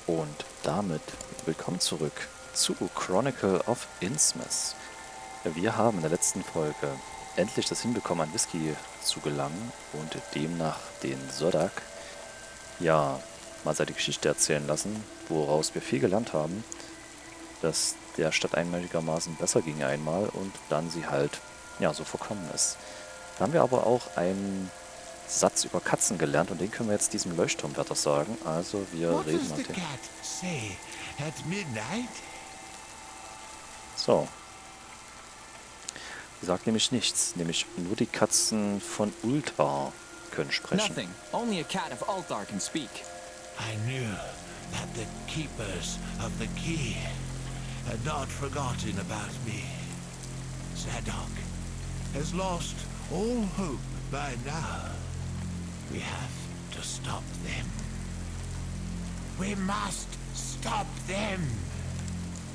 Und damit willkommen zurück zu Chronicle of Innsmouth. Wir haben in der letzten Folge endlich das hinbekommen, an Whisky zu gelangen und demnach den Sodak, mal seine Geschichte erzählen lassen, woraus wir viel gelernt haben, dass der Stadt einigermaßen besser ging einmal und dann sie halt, so verkommen ist. Da haben wir aber auch einen Satz über Katzen gelernt und den können wir jetzt diesem Leuchtturmwärter sagen. Also wir reden mit dem. So. Sie sagt nämlich nichts, nämlich nur die Katzen von Ultar können sprechen. Nothing. Only a cat of Ultar can speak. I knew that the keepers of the key had not forgotten about me. Zadok has lost all hope by now. We have to stop them. We must stop them.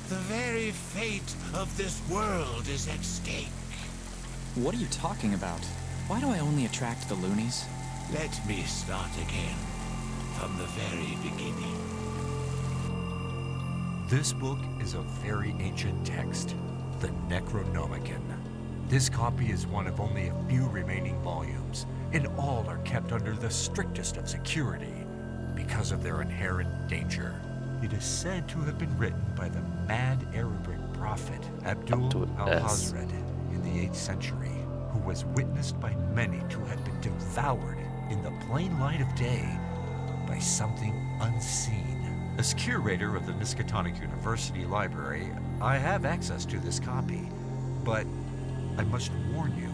The very fate of this world is at stake. What are you talking about? Why do I only attract the loonies? Let me start again from the very beginning. This book is a very ancient text, the Necronomicon. This copy is one of only a few remaining volumes, and all are kept under the strictest of security because of their inherent danger. It is said to have been written by the mad Arabic prophet Abdul al-Hazred in the 8th century, who was witnessed by many to have been devoured in the plain light of day by something unseen. As curator of the Miskatonic University Library, I have access to this copy, but I must warn you,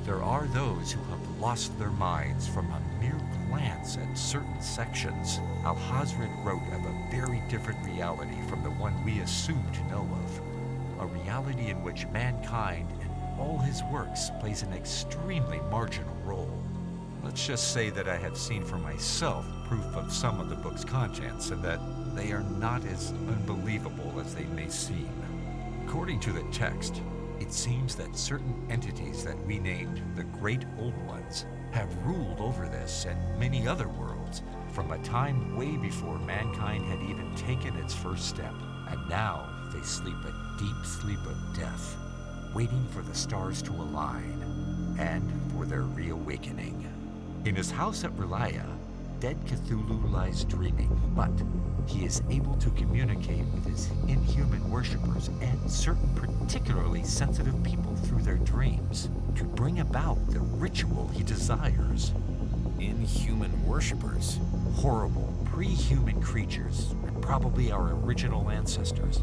there are those who have lost their minds from a mere glance at certain sections. Al-Hazred wrote of a very different reality from the one we assume to know of, a reality in which mankind and all his works plays an extremely marginal role. Let's just say that I have seen for myself proof of some of the book's contents and that they are not as unbelievable as they may seem. According to the text, it seems that certain entities that we named the Great Old Ones have ruled over this and many other worlds from a time way before mankind had even taken its first step. And now they sleep a deep sleep of death, waiting for the stars to align and for their reawakening. In his house at Relaya, dead Cthulhu lies dreaming, but he is able to communicate with his inhuman worshippers and certain particularly sensitive people through their dreams to bring about the ritual he desires. Inhuman worshippers? Horrible, pre-human creatures, and probably our original ancestors.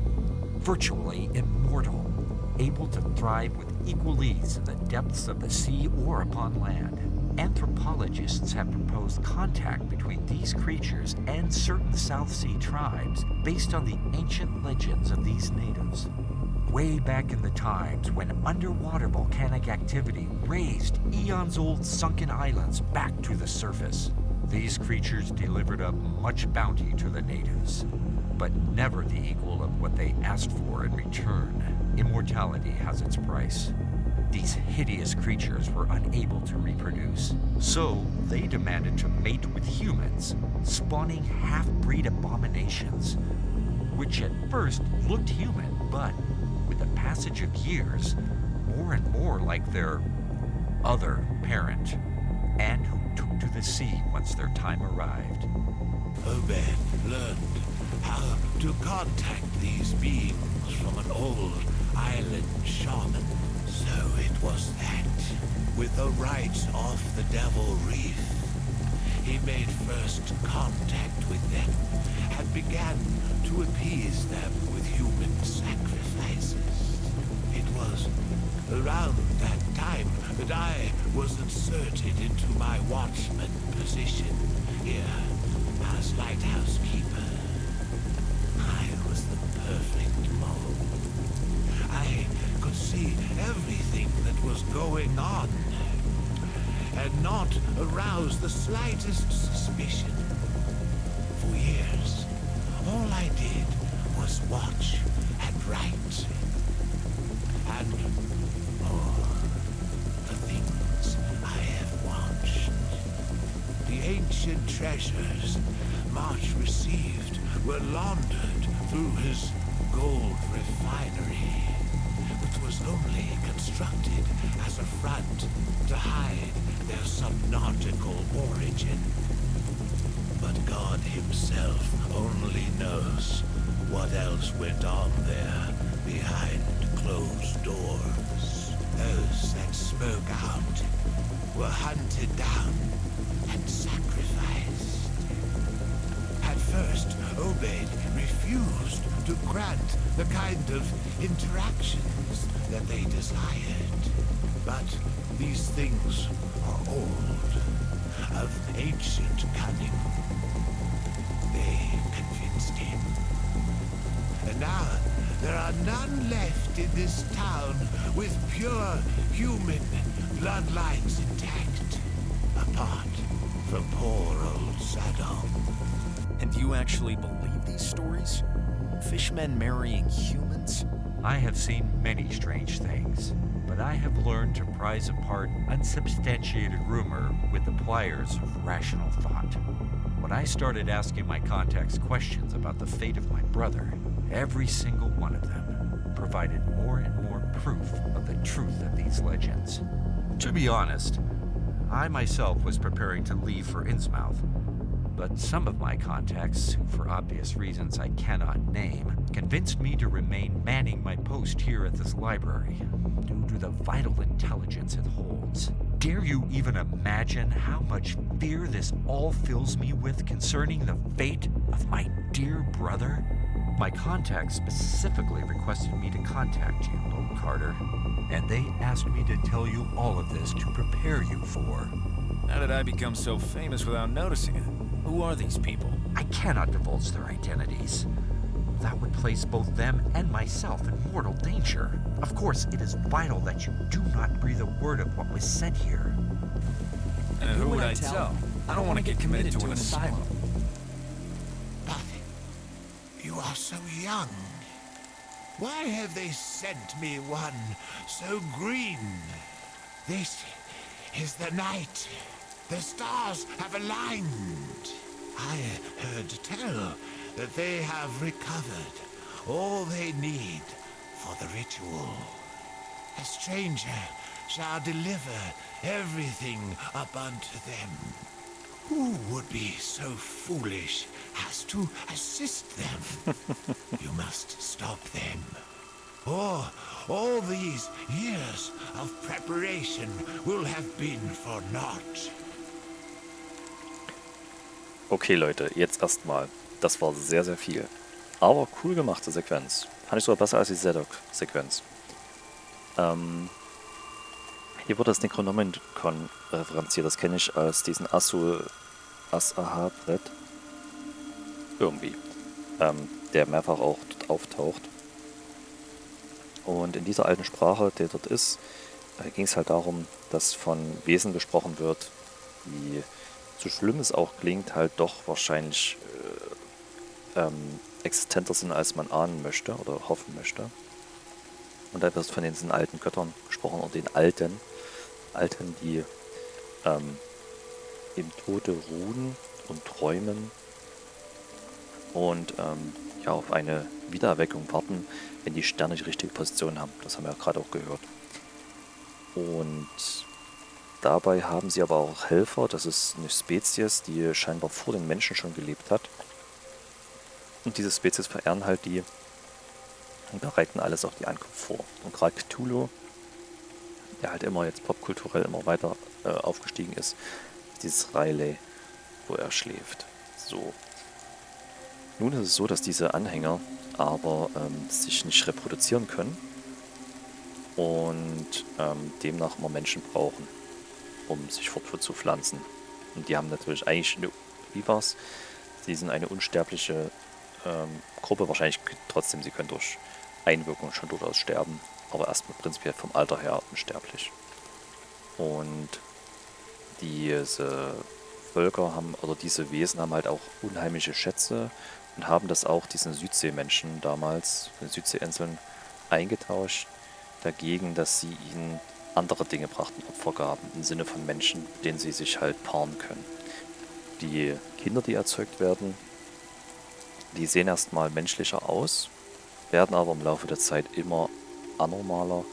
Virtually immortal, able to thrive with equal ease in the depths of the sea or upon land. Anthropologists have proposed contact between these creatures and certain South Sea tribes based on the ancient legends of these natives. Way back in the times when underwater volcanic activity raised eons-old sunken islands back to the surface, these creatures delivered up much bounty to the natives, but never the equal of what they asked for in return. Immortality has its price. These hideous creatures were unable to reproduce, so they demanded to mate with humans, spawning half-breed abominations, which at first looked human, but with the passage of years, more and more like their other parent, and who took to the sea once their time arrived. Obed learned how to contact these beings from an old island shaman. So it was that, with the rites off the Devil Reef, he made first contact with them and began to appease them with human sacrifices. It was around that time that I was inserted into my watchman position here as lighthouse keeper. I was the perfect mold. I could see everything that was going on and not arouse the slightest suspicion. For years, all I did was watch and write. And the things I have watched. The ancient treasures March received were laundered through his gold refinery, which was only constructed as a front to hide their subnautical origin. But God himself only knows what else went on there behind closed doors. Those that spoke out were hunted down and sacrificed. At first, Obed refused to grant the kind of interactions that they desired. But these things are old, of ancient cunning. They convinced him. And now there are none left in this town with pure human bloodlines intact, apart from poor old Saddam. And you actually believe these stories? Fishmen marrying humans? I have seen many strange things, but I have learned to prize apart unsubstantiated rumor with the pliers of rational thought. When I started asking my contacts questions about the fate of my brother, every single one of them provided more and more proof of the truth of these legends. To be honest, I myself was preparing to leave for Innsmouth, but some of my contacts, who for obvious reasons I cannot name, convinced me to remain manning my post here at this library, due to the vital intelligence it holds. Dare you even imagine how much fear this all fills me with concerning the fate of my dear brother? My contacts specifically requested me to contact you, Lord Carter, and they asked me to tell you all of this to prepare you for... How did I become so famous without noticing it? Who are these people? I cannot divulge their identities. That would place both them and myself in mortal danger. Of course, it is vital that you do not breathe a word of what was said here. And who would I tell? I don't want to get committed to an asylum. But you are so young. Why have they sent me one so green? This is the night. The stars have aligned. I heard tell that they have recovered all they need for the ritual. A stranger shall deliver everything up unto them. Who would be so foolish as to assist them? You must stop them. Or all these years of preparation will have been for naught. Okay, Leute, jetzt erstmal. Das war sehr, sehr viel. Aber cool gemachte Sequenz. Fand ich sogar besser als die Zedok-Sequenz. Hier wird das Necronomicon referenziert. Das kenne ich als diesen As-Aha-Brett. Irgendwie. Der mehrfach auch dort auftaucht. Und in dieser alten Sprache, der dort ist, ging es halt darum, dass von Wesen gesprochen wird, die, so schlimm es auch klingt, halt doch wahrscheinlich existenter sind, als man ahnen möchte oder hoffen möchte. Und da wird von diesen alten Göttern gesprochen und den Alten, die im Tode ruhen und träumen und ja, auf eine Wiedererweckung warten, wenn die Sterne die richtige Position haben. Das haben wir ja gerade auch gehört. Und dabei haben sie aber auch Helfer. Das ist eine Spezies, die scheinbar vor den Menschen schon gelebt hat. Und diese Spezies verehren halt die und bereiten alles auf die Ankunft vor. Und gerade Cthulhu, der halt immer jetzt popkulturell immer weiter aufgestiegen ist, dieses Riley, wo er schläft. So. Nun ist es so, dass diese Anhänger aber sich nicht reproduzieren können und demnach immer Menschen brauchen, um sich fortzupflanzen. Und die haben natürlich eigentlich, wie war's? Sie sind eine unsterbliche Gruppe, wahrscheinlich trotzdem, sie können durch Einwirkung schon durchaus sterben, aber erstmal prinzipiell vom Alter her unsterblich. Und diese Völker haben, oder diese Wesen haben halt auch unheimliche Schätze und haben das auch diesen Südseemenschen damals, den Südseeinseln, eingetauscht, dagegen, dass sie ihnen andere Dinge brachten, Opfergaben, im Sinne von Menschen, mit denen sie sich halt paaren können. Die Kinder, die erzeugt werden, Die sehen erstmal menschlicher aus, werden aber im Laufe der Zeit immer anormaler,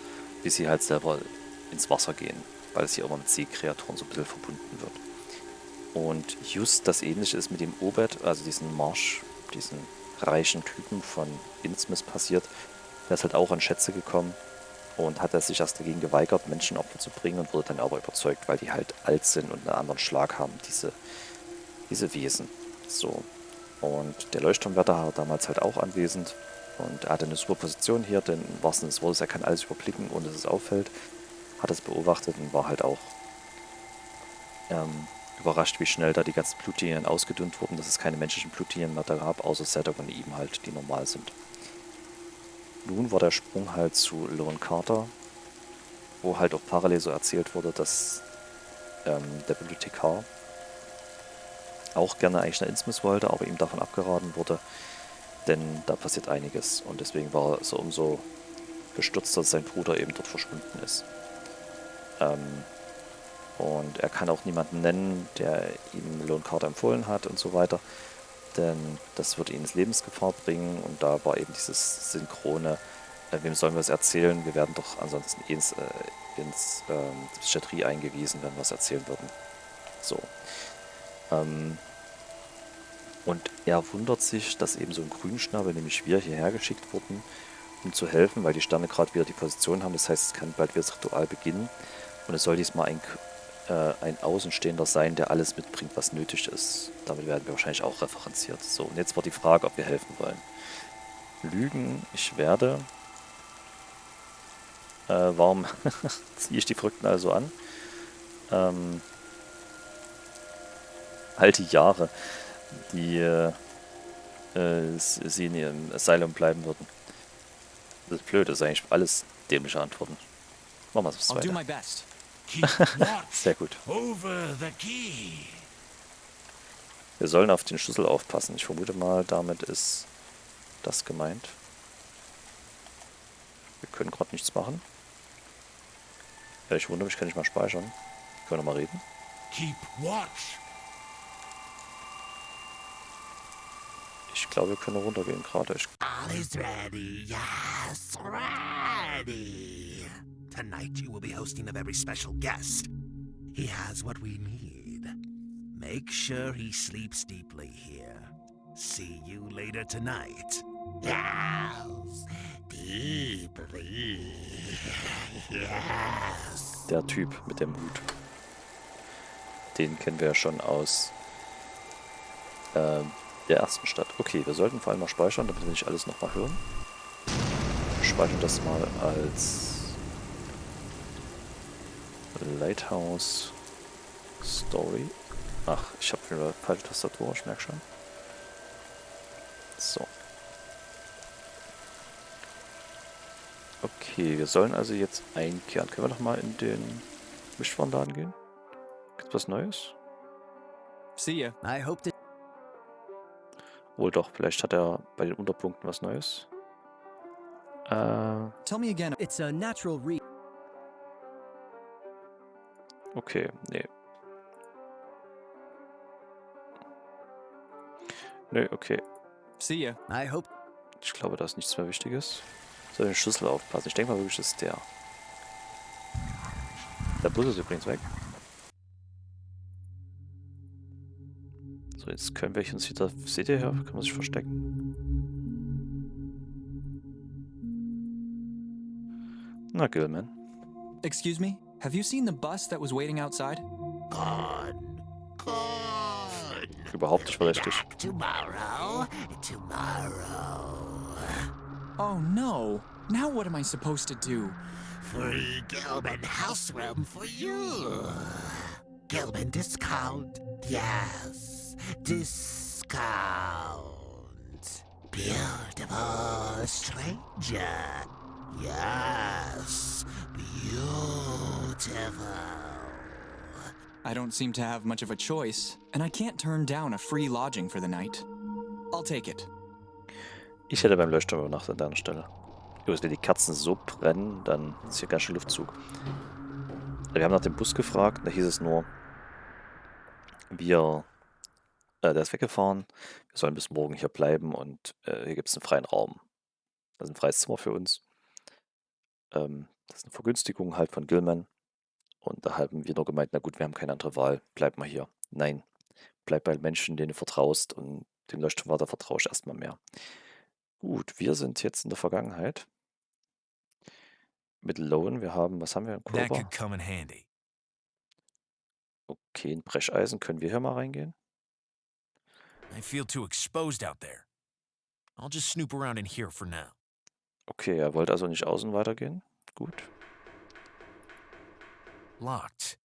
bis sie halt selber ins Wasser gehen, weil es hier immer mit Seekreaturen so ein bisschen verbunden wird. Und just das Ähnliche ist mit dem Obed, also diesen diesen reichen Typen von Innsmouth passiert. Der ist halt auch an Schätze gekommen und hat er sich erst dagegen geweigert, Menschenopfer zu bringen und wurde dann aber überzeugt, weil die halt alt sind und einen anderen Schlag haben, diese Wesen. So. Und der Leuchtturmwärter war damals halt auch anwesend und er hatte eine super Position hier, denn im wahrsten Sinne des Wortes, er kann alles überblicken, ohne dass es auffällt. Hat es beobachtet und war halt auch überrascht, wie schnell da die ganzen Blutlinien ausgedünnt wurden, dass es keine menschlichen Blutlinien mehr da gab, außer Setup und ihm halt, die normal sind. Nun war der Sprung halt zu Lone Carter, wo halt auch parallel so erzählt wurde, dass der Bibliothekar auch gerne eigentlich nach Innsmouth wollte, aber ihm davon abgeraten wurde, denn da passiert einiges und deswegen war er so umso bestürzter, dass sein Bruder eben dort verschwunden ist. Und er kann auch niemanden nennen, der ihm Lone Carter empfohlen hat und so weiter, denn das würde ihn ins Lebensgefahr bringen und da war eben dieses synchrone, wem sollen wir es erzählen, wir werden doch ansonsten ins Psychiatrie eingewiesen, wenn wir es erzählen würden. So. Und er wundert sich, dass eben so ein Grünschnabel, nämlich wir, hierher geschickt wurden, um zu helfen, weil die Sterne gerade wieder die Position haben. Das heißt, es kann bald wieder das Ritual beginnen. Und es soll diesmal ein Außenstehender sein, der alles mitbringt, was nötig ist. Damit werden wir wahrscheinlich auch referenziert. So, und jetzt war die Frage, ob wir helfen wollen. Lügen, ich werde. Warum ziehe ich die Verrückten also an? Alte Jahre, die sie in ihrem Asylum bleiben würden. Das ist blöd, das ist eigentlich alles dämliche Antworten. Machen wir es I'll do weiter. my best. Keep watch Sehr gut. over the key. Wir sollen auf den Schlüssel aufpassen. Ich vermute mal, damit ist das gemeint. Wir können gerade nichts machen. Ja, ich wundere mich, kann ich mal speichern. Können wir mal reden? Keep watch. Ich glaube, wir können runtergehen gerade. All is ready. Yes, ready. Tonight you will be hosting a very special guest. He has what we need. Make sure he sleeps deeply here. See you later tonight. Yes, deeply. Yes. Der Typ mit dem Hut. Den kennen wir ja schon aus der ersten Stadt. Okay, wir sollten vor allem mal speichern, damit wir nicht alles nochmal hören. Wir speichern das mal als Lighthouse Story. Ach, ich habe wieder falsche Tastatur, ich merke schon. So. Okay, wir sollen also jetzt einkehren. Können wir noch mal in den Mischwarenladen gehen? Gibt's was Neues? See ya. I hope that Wohl doch, vielleicht hat er bei den Unterpunkten was Neues. Tell me again. it's a natural Okay, nee. Nö, okay. See ya. I hope Ich glaube, da ist nichts mehr Wichtiges. Soll den Schlüssel aufpassen. Ich denke mal wirklich, das ist der. Der Bus ist übrigens weg. So, jetzt können wir uns wieder... Seht ihr hier? Kann man sich verstecken. Na, Gilman. Excuse me? Have you seen the bus that was waiting outside? Gone. Überhaupt nicht verdächtig. Tomorrow. Oh no. Now what am I supposed to do? Free Gilman house room for you. Gilman discount. Yes. Discount. Beautiful stranger. Yes. Beautiful. I don't seem to have much of a choice, and I can't turn down a free lodging for the night. I'll take it. Ich hätte beim Leuchtturm übernachtet an deiner Stelle. Übrigens, wenn die Kerzen so brennen, dann ist hier ganz schön Luftzug. Wir haben nach dem Bus gefragt, da hieß es nur, wir Der ist weggefahren. Wir sollen bis morgen hier bleiben und hier gibt es einen freien Raum. Das ist ein freies Zimmer für uns. Das ist eine Vergünstigung halt von Gilman. Und da haben wir nur gemeint, na gut, wir haben keine andere Wahl, bleib mal hier. Nein, bleib bei Menschen, denen du vertraust und dem Leuchtturmwärter vertraust erstmal mehr. Gut, wir sind jetzt in der Vergangenheit. Mit Lowen, wir haben, was haben wir? Ein That Crowbar. could come in handy. Okay, ein Brecheisen, können wir hier mal reingehen? I feel too exposed out there. I'll just snoop around in here for now. Okay, er wollte also nicht außen weitergehen. Gut, Locked.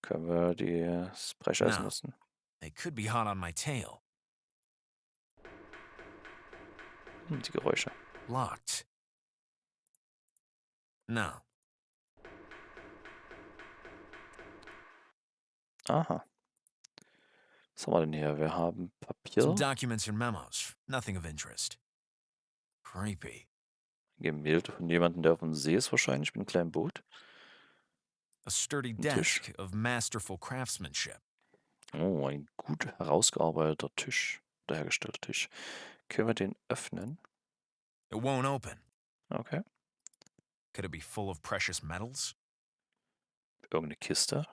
können wir das Brecheisen No. nutzen. They could be hot on my tail. Die Geräusche. Locked. No. Aha. Was haben wir denn hier? Wir haben Papier. Some documents and memos. Nothing of interest. Creepy. Gemälde von jemandem, der auf dem See ist wahrscheinlich, mit einem kleinen Boot. A sturdy Ein Tisch. desk of masterful craftsmanship. Oh, ein gut herausgearbeiteter Tisch. Oder hergestellter Tisch. Können wir den öffnen? It won't open. Okay. Could it be full of precious metals? Irgendeine Kiste.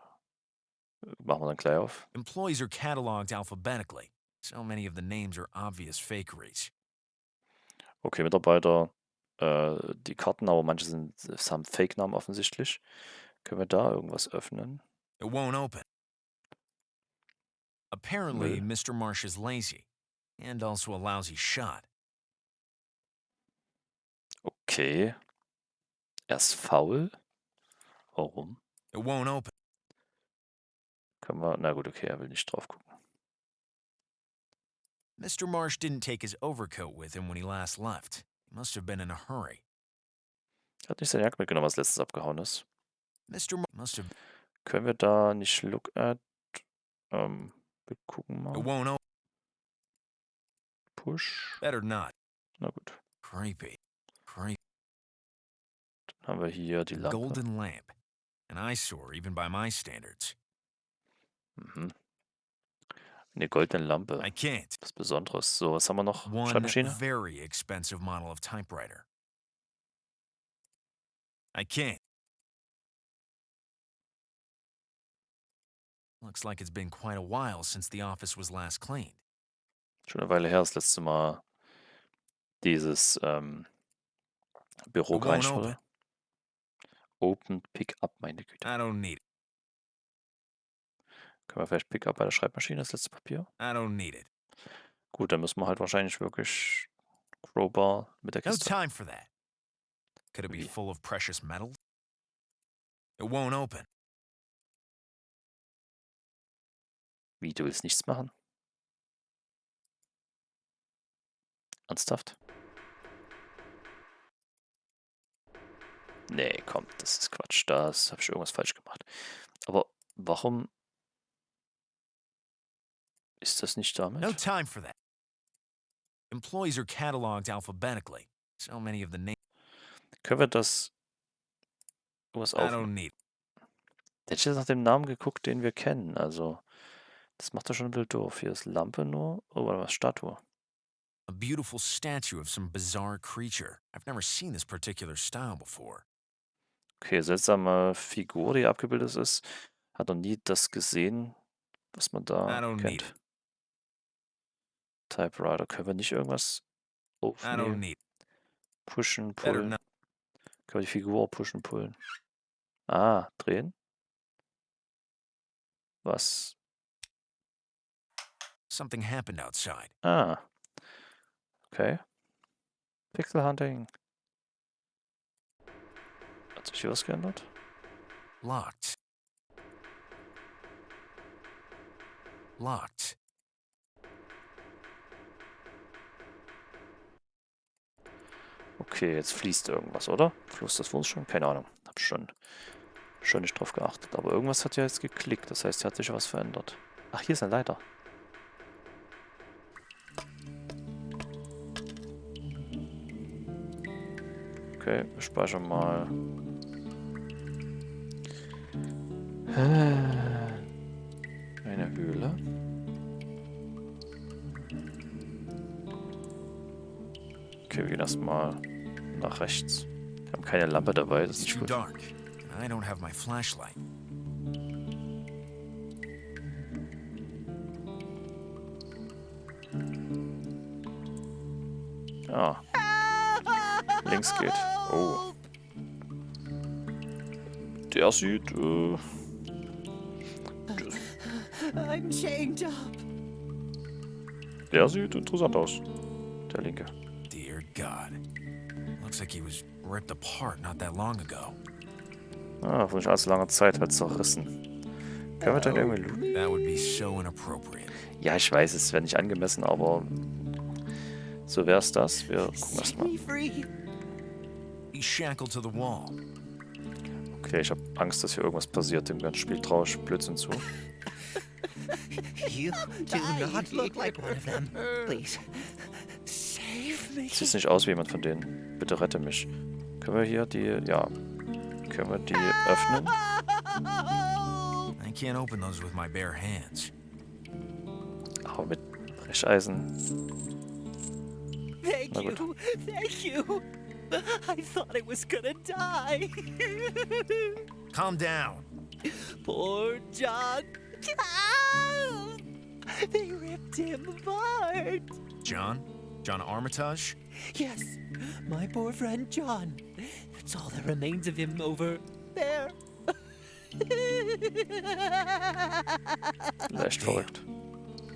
Machen wir dann gleich auf. Employees are cataloged alphabetically. So many of the names are obvious fakeries. Okay, Mitarbeiter, die Karten, aber manche haben Fake-Namen offensichtlich. Können wir da irgendwas öffnen? It won't open. Apparently, Müll. Mr. Marsh is lazy. And also a lousy shot. Okay. Er ist faul. Warum? It won't open. Können wir. Na gut, okay, er will nicht drauf gucken. Mr. Marsh didn't take his overcoat with him when he last left. He must have been in a hurry. Er hat nicht seine Jacke mitgenommen, was letztens abgehauen ist. Mr. Marsh must have. Können wir da nicht look at? Wir gucken It mal. won't open. Push. Better not. Na gut. Creepy. Creepy. Dann haben wir hier die Lampe. Golden lamp. An eyesore, even by my standards. Mhm. Eine goldene Lampe. I can't. Was Besonderes. So, was haben wir noch? One Schreibmaschine? very expensive model of typewriter. I can't. Looks like it's been quite a while since the office was last cleaned. Schon eine Weile her, das letzte Mal dieses Büro It won't gereinigt open. wurde. Open Pickup, meine Güte. I don't need it. Können wir vielleicht Pickup bei der Schreibmaschine, das letzte Papier? I don't need it. Gut, dann müssen wir halt wahrscheinlich wirklich Crowbar mit der No Kiste. time for that. Could it be Wie? full of precious metals? It won't open. Wie, du willst nichts machen? Ernsthaft? Nee, komm, das ist Quatsch. Das habe ich irgendwas falsch gemacht. Aber warum ist das nicht damit? No time for that. Employees are cataloged alphabetically. So many of the names. Können wir das irgendwas I auf? don't need. Hätte ich jetzt nach dem Namen geguckt, den wir kennen. Also, das macht doch schon ein bisschen doof. Hier ist Lampe nur. Oh, warte mal, Statue. A beautiful statue of some bizarre creature. I've never seen this particular style before. Okay, seltsame Figur, die abgebildet ist. Hat noch nie das gesehen, was man I da don't need kennt. Typewriter. Können wir nicht irgendwas I don't aufnehmen? need. Pushen, Better pullen. not. Können wir die Figur pushen, pullen? Ah, drehen? Was? Something happened outside. Ah. Okay. Pixel Hunting. Hat sich hier was geändert? Locked. Locked. Okay, jetzt fließt irgendwas, oder? Fluss das wohl schon? Keine Ahnung. Hab schon nicht drauf geachtet. Aber irgendwas hat ja jetzt geklickt. Das heißt, hier hat sich ja was verändert. Ach, hier ist eine Leiter. Okay, wir speichern mal. Eine Höhle. Okay, wir gehen erstmal nach rechts. Wir haben keine Lampe dabei, das ist It's nicht too gut. dark, and I don't have my flashlight. Ah. Links geht. Oh. Der sieht, I'm chained up. der sieht interessant aus. Der linke. Dear God. Looks like he was ripped apart not that long ago. Ah, vor nicht allzu langer Zeit halt zerrissen. Können wir dann irgendwie looten? That would be so inappropriate. Ja, ich weiß, es wäre nicht angemessen, aber so wär's das. Wir gucken Set erstmal. me free. He's shackled to the wall. Okay, ich habe Angst, dass hier irgendwas passiert. Dem ganzen Spiel traue ich Blödsinn zu. You do not look like one of them. Please, save me. Sieht nicht aus wie jemand von denen. Bitte rette mich. Können wir hier die, ja, können wir die öffnen? I can't open those with my bare hands. Aber mit Brecheisen. Thank Na gut. you. Thank you. I thought I was gonna die. Calm down. Poor John. They ripped him apart. John? John Armitage? Yes, my poor friend John. That's all that remains of him over there. Leicht verrückt.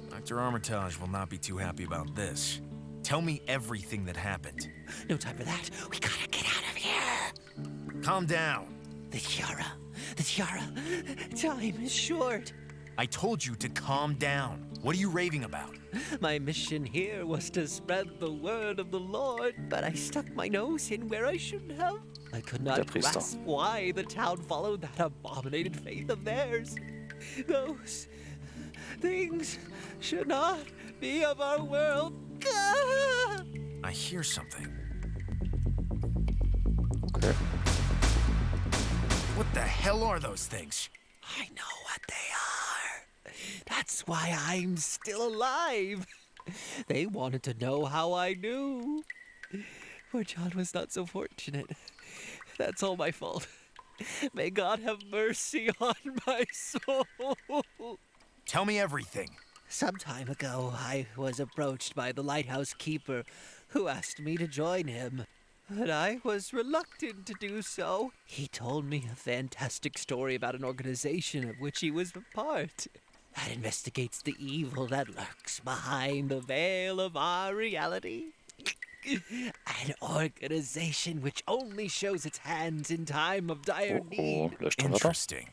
Dr. Armitage will not be too happy about this. Tell me everything that happened. No time for that. We gotta get out of here. Calm down. The tiara. The tiara. Time is short. I told you to calm down. What are you raving about? My mission here was to spread the word of the Lord, but I stuck my nose in where I shouldn't have. I could Der not Priester. grasp why the town followed that abominated faith of theirs. Those things should not be of our world. Ah! I hear something. Okay. What the hell are those things? I know what they are. That's why I'm still alive. They wanted to know how I knew. Poor John was not so fortunate. That's all my fault. May God have mercy on my soul. Tell me everything. Some time ago, I was approached by the lighthouse keeper, who asked me to join him. But I was reluctant to do so. He told me a fantastic story about an organization of which he was a part that investigates the evil that lurks behind the veil of our reality. An organization which only shows its hands in time of dire Oh, need. Leuchtturmwärter. Interesting.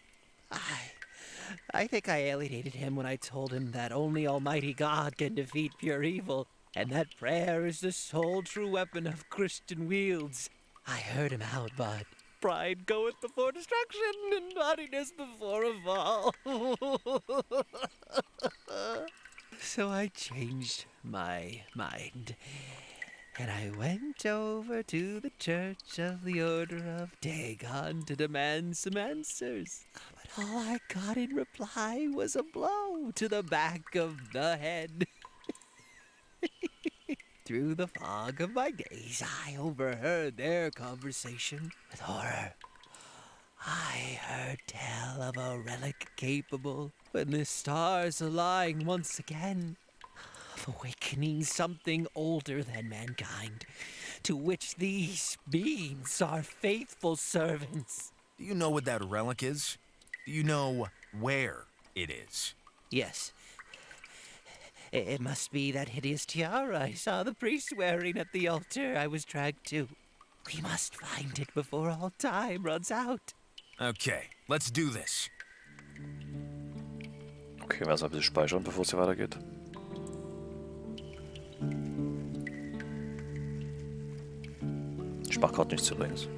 I think I alienated him when I told him that only Almighty God can defeat pure evil, and that prayer is the sole true weapon of Christian wields. I heard him out, but pride goeth before destruction, and naughtiness before a fall. So I changed my mind, and I went over to the Church of the Order of Dagon to demand some answers. But all I got in reply was a blow to the back of the head. Through the fog of my days, I overheard their conversation with horror. I heard tell of a relic capable, when the stars align once again, of awakening something older than mankind, to which these beings are faithful servants. Do you know what that relic is? Do you know where it is? Yes. It must be that hideous tiara I saw the priest wearing at the altar I was dragged to. We must find it before all time runs out. Okay, let's do this. Okay, wir erstmal ein bisschen speichern, bevor es hier weitergeht. Ich mach gerade nichts übrigens.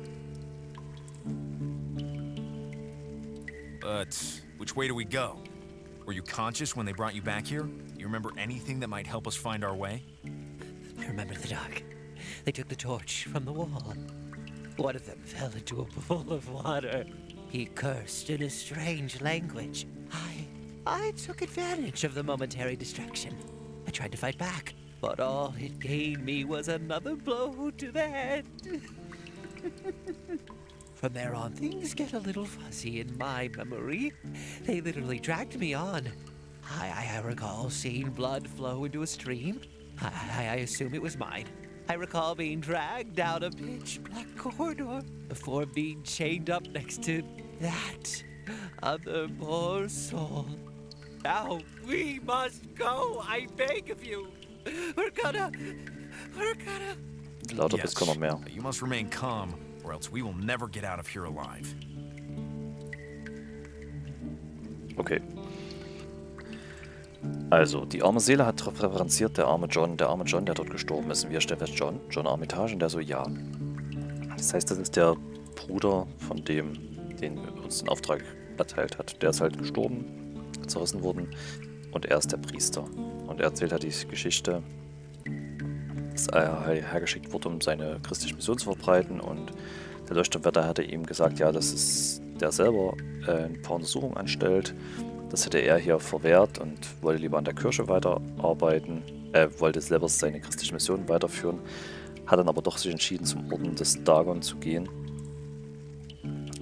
But which way do we go? Were you conscious when they brought you back here? You remember anything that might help us find our way? I remember the dark. They took the torch from the wall. One of them fell into a pool of water. He cursed in a strange language. I took advantage of the momentary distraction. I tried to fight back, but all it gained me was another blow to the head. From there on, things get a little fuzzy in my memory. They literally dragged me on. I recall seeing blood flow into a stream. I assume it was mine. I recall being dragged down a pitch black corridor before being chained up next to that other poor soul. Now, we must go, I beg of you. We're gonna... Lauter bis kommen noch mehr. You must remain calm, or else we will never get out of here alive. Okay. Also, die arme Seele hat referenziert, der arme John, der dort gestorben ist. Und wir stellen fest, John Armitage, und der so, ja. Das heißt, das ist der Bruder von dem, den uns den Auftrag erteilt hat. Der ist halt gestorben, zerrissen worden, und er ist der Priester. Und er erzählt halt die Geschichte, dass er hergeschickt wurde, um seine christliche Mission zu verbreiten, und der Leuchtturmwärter hatte ihm gesagt, ja, das ist der selber ein paar Untersuchungen anstellt. Das hätte er hier verwehrt und wollte lieber an der Kirche weiterarbeiten. Er wollte selber seine christliche Mission weiterführen, hat dann aber doch sich entschieden, zum Orden des Dagon zu gehen.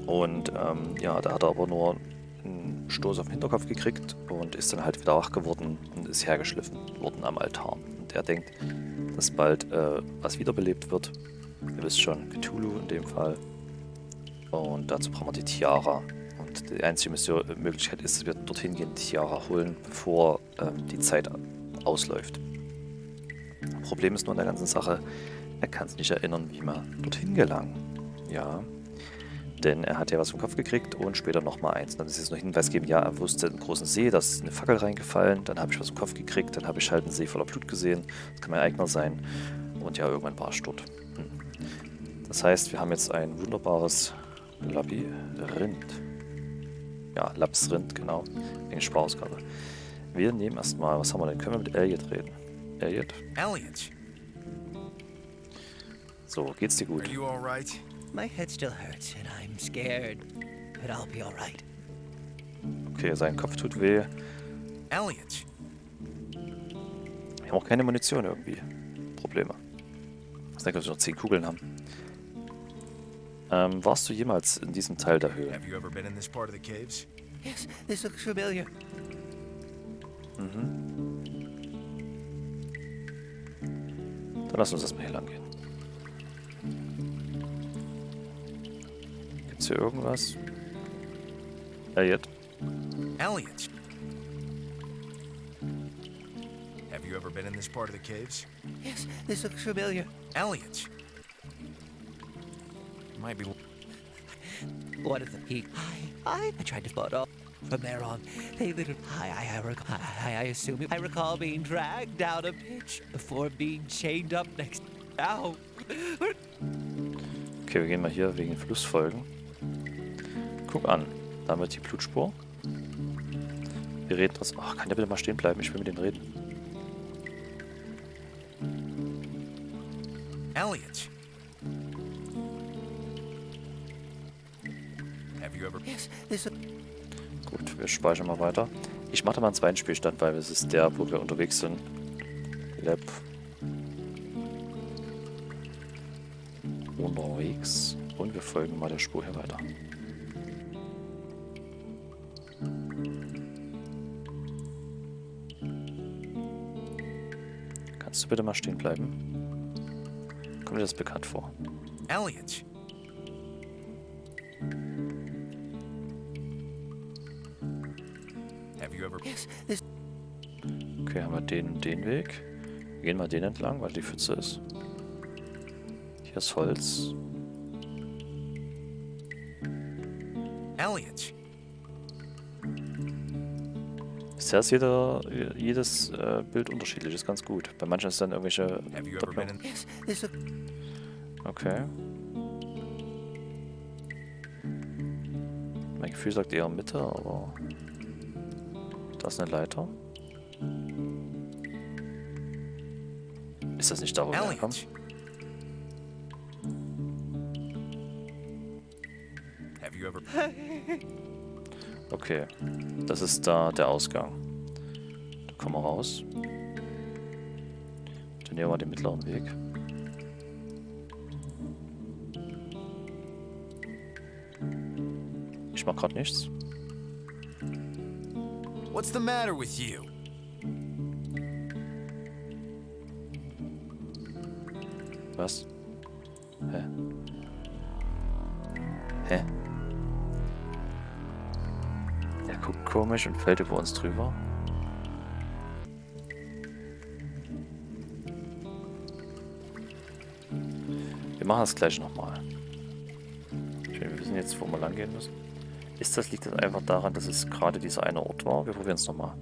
Und ja, da hat er aber nur einen Stoß auf den Hinterkopf gekriegt und ist dann halt wieder wach geworden und ist hergeschliffen worden am Altar. Und er denkt, dass bald was wiederbelebt wird. Ihr wisst schon, Cthulhu in dem Fall. Und dazu brauchen wir die Tiara. Und die einzige Möglichkeit ist, dass wir dorthin gehen, die Tiara holen, bevor die Zeit ausläuft. Problem ist nur an der ganzen Sache, er kann sich nicht erinnern, wie man dorthin gelangt. Ja, denn er hat ja was vom Kopf gekriegt und später nochmal eins. Dann ist jetzt noch Hinweis geben, ja, er wusste einen großen See, da ist eine Fackel reingefallen, dann habe ich was vom Kopf gekriegt, dann habe ich halt einen See voller Blut gesehen, das kann mein eigener sein. Und ja, irgendwann war ich dort. Das heißt, wir haben jetzt ein wunderbares Labyrinth. Ja, Labsrind, genau. Wegen Sprachausgabe. Wir nehmen erstmal, was haben wir denn? Können wir mit Elliot reden? Elliot? So, geht's dir gut? Are you all right? My head still hurts and I'm scared, but I'll be all right. Okay, sein Kopf tut weh. Elliot! Wir haben auch keine Munition irgendwie. Probleme. Ich denke, dass wir noch 10 Kugeln haben. Warst du jemals in diesem Teil der Höhle? Have you ever been in this part of the caves? Yes, this looks familiar. Dann lass uns erstmal hier lang gehen. Gibt's hier irgendwas? Elliot? Elliot! Have you ever been in this part of the caves? Yes, this looks familiar. Elliot! Might be... What is the peak? I tried to spot off. From there on, they literally... I assume... I recall being dragged down a pitch before being chained up next... Ow! Okay, wir gehen mal hier wegen Fluss folgen. Guck an, da haben wir die Blutspur. Wir reden trotzdem... Ach, kann der bitte mal stehen bleiben? Ich will mit dem reden. Elliot! Have you ever... Yes, this... Gut, wir speichern mal weiter. Ich mache da mal einen zweiten Spielstand, weil es ist der, wo wir unterwegs sind. Lab. Unterwegs. Und wir folgen mal der Spur hier weiter. Kannst du bitte mal stehen bleiben? Kommt dir das bekannt vor? Elliot! Have you ever... Yes, this... Okay, haben wir den Weg. Wir gehen mal den entlang, weil die Pfütze ist. Hier ist Holz. Elliot! Bisher ist jedes Bild unterschiedlich, ist ganz gut. Bei manchen ist dann irgendwelche... Have you ever been in... Yes, this... Okay. Mein Gefühl sagt eher Mitte, aber... Da ist eine Leiter. Ist das nicht da, wo wir herkommen? Have you ever... Okay. Das ist da der Ausgang. Da kommen wir raus. Wir nehmen mal den mittleren Weg. Ich mach grad nichts. What's the matter with you? Was? Hä? Hä? Der guckt komisch und fällt über uns drüber. Wir machen das gleich nochmal. Wir wissen jetzt, wo wir lang gehen müssen. Liegt das einfach daran, dass es gerade dieser eine Ort war? Wir probieren es nochmal.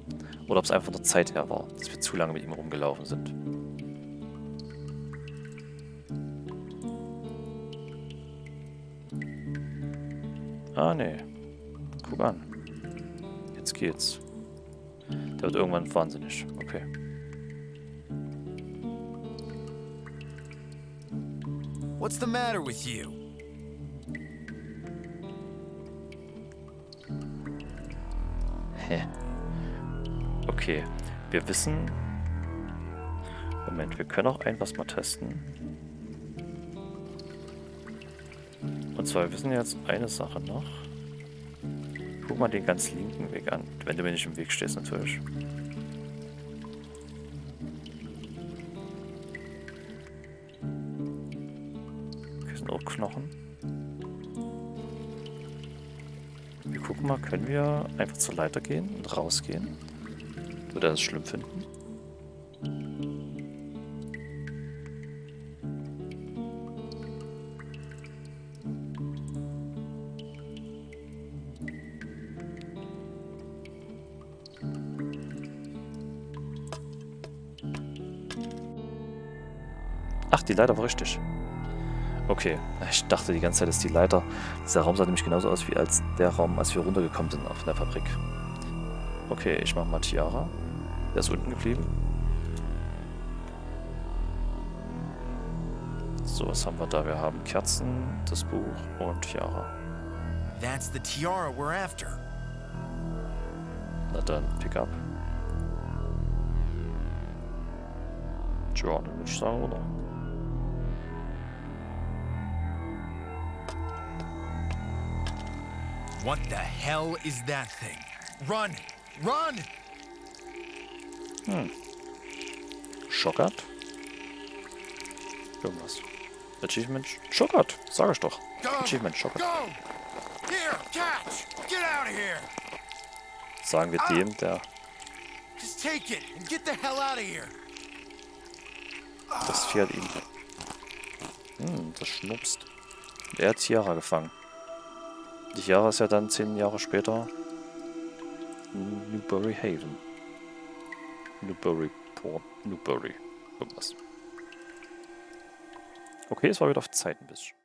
Oder ob es einfach von der Zeit her war, dass wir zu lange mit ihm rumgelaufen sind. Ah, nee. Guck an. Jetzt geht's. Der wird irgendwann wahnsinnig. Okay. What's the matter with you? Hä? Okay. Wir wissen... Moment, wir können auch was mal testen. Und zwar, wir wissen jetzt eine Sache noch. Guck mal den ganz linken Weg an. Wenn du mir nicht im Weg stehst, natürlich. Okay, sind auch Knochen. Wir gucken mal, können wir einfach zur Leiter gehen und rausgehen? Würde er das schlimm finden? Ach, die Leiter war richtig. Okay, ich dachte die ganze Zeit, dass die Leiter... Dieser Raum sah nämlich genauso aus wie als der Raum, als wir runtergekommen sind auf der Fabrik. Okay, ich mach mal Tiara. Der ist unten geblieben. So, was haben wir da? Wir haben Kerzen, das Buch und Tiara. That's the tiara we're after. Na dann, pick up. Tja, dann würde ich sagen, oder? What the hell is that thing? Run! Run! Schockert? Irgendwas. Achievement? Schockert! Sag ich doch. Go! Achievement, Schockert. Go! Here, catch! Get out of here! Sagen wir dem, der Just take it and get the hell out of here! das Vieh hat ihn. Das schnupst. Und er hat Tiara gefangen. Die Tiara ist ja dann 10 Jahre später Newbury Haven. Newbury Port. Newbury. Irgendwas. Okay, es war wieder auf Zeit ein bisschen.